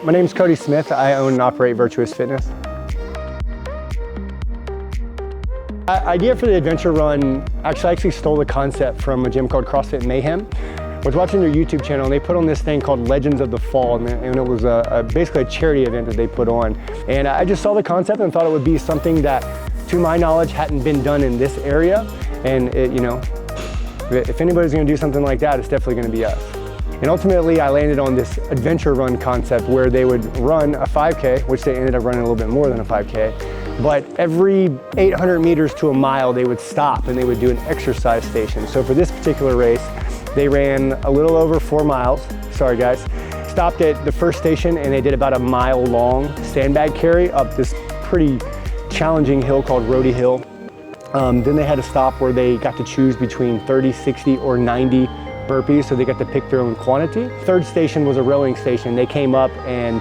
My name is Cody Smith. I own and operate Virtuous Fitness. Idea for the adventure run, I actually stole the concept from a gym called CrossFit Mayhem. I was watching their YouTube channel and they put on this thing called Legends of the Fall, and it was basically a charity event that they put on. And I just saw the concept and thought it would be something that, to my knowledge, hadn't been done in this area. And if anybody's gonna do something like that, it's definitely gonna be us. And ultimately, I landed on this adventure run concept where they would run a 5K, which they ended up running a little bit more than a 5K. But every 800 meters to a mile, they would stop and they would do an exercise station. So for this particular race, they ran a little over 4 miles. Sorry guys. Stopped at the first station and they did about a mile-long sandbag carry up this pretty challenging hill called Rody Hill. Then they had to stop where they got to choose between 30, 60, or 90 burpees, so they got to pick their own quantity. Third station was a rowing station. They came up and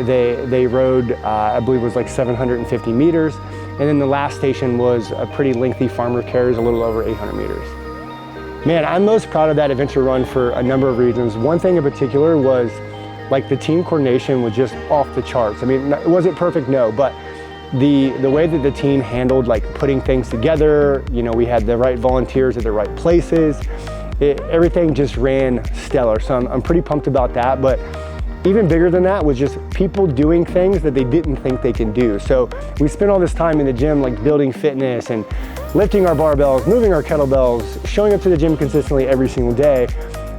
they rowed, I believe it was like 750 meters. And then the last station was a pretty lengthy farmer carries, a little over 800 meters. Man, I'm most proud of that adventure run for a number of reasons. One thing in particular was like the team coordination was just off the charts. I mean, was it perfect? No, but the way that the team handled like putting things together, we had the right volunteers at the right places. Everything just ran stellar. So I'm pretty pumped about that. But even bigger than that was just people doing things that they didn't think they can do. So we spent all this time in the gym like building fitness and lifting our barbells, moving our kettlebells, showing up to the gym consistently every single day.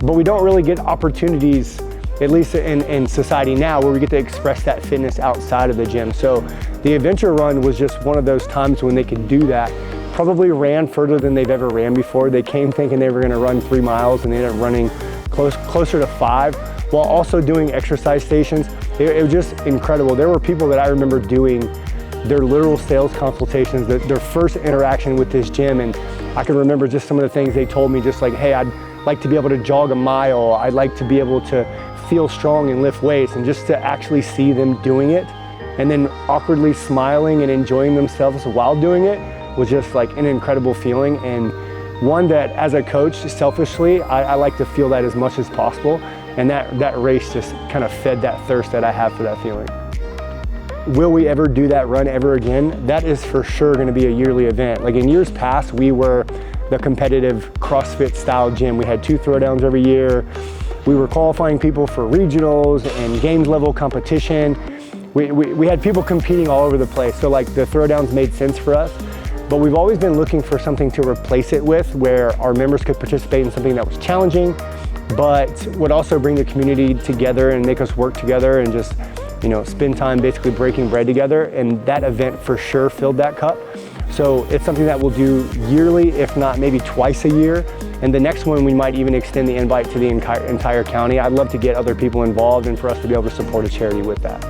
But we don't really get opportunities, at least in society now, where we get to express that fitness outside of the gym. So the adventure run was just one of those times when they could do that. Probably ran further than they've ever ran before. They came thinking they were gonna run 3 miles and they ended up running closer to 5, while also doing exercise stations. It was just incredible. There were people that I remember doing their literal sales consultations, their first interaction with this gym, and I can remember just some of the things they told me, just like, hey, I'd like to be able to jog a mile. I'd like to be able to feel strong and lift weights, and just to actually see them doing it and then awkwardly smiling and enjoying themselves while doing it was just like an incredible feeling, and one that as a coach, selfishly, I like to feel that as much as possible, and that race just kind of fed that thirst that I have for that feeling. Will we ever do that run ever again? That is for sure gonna be a yearly event. Like in years past, we were the competitive CrossFit style gym. We had 2 throwdowns every year. We were qualifying people for regionals and games level competition. We had people competing all over the place. So like the throwdowns made sense for us. But we've always been looking for something to replace it with, where our members could participate in something that was challenging, but would also bring the community together and make us work together and just, spend time basically breaking bread together. And that event for sure filled that cup. So it's something that we'll do yearly, if not maybe twice a year. And the next one, we might even extend the invite to the entire county. I'd love to get other people involved and for us to be able to support a charity with that.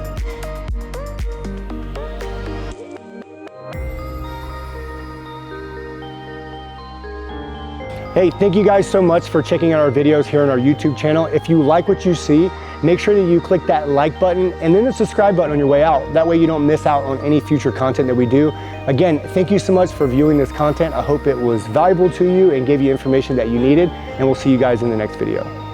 Hey, thank you guys so much for checking out our videos here on our YouTube channel. If you like what you see, make sure that you click that like button and then the subscribe button on your way out. That way you don't miss out on any future content that we do. Again, thank you so much for viewing this content. I hope it was valuable to you and gave you information that you needed, and we'll see you guys in the next video.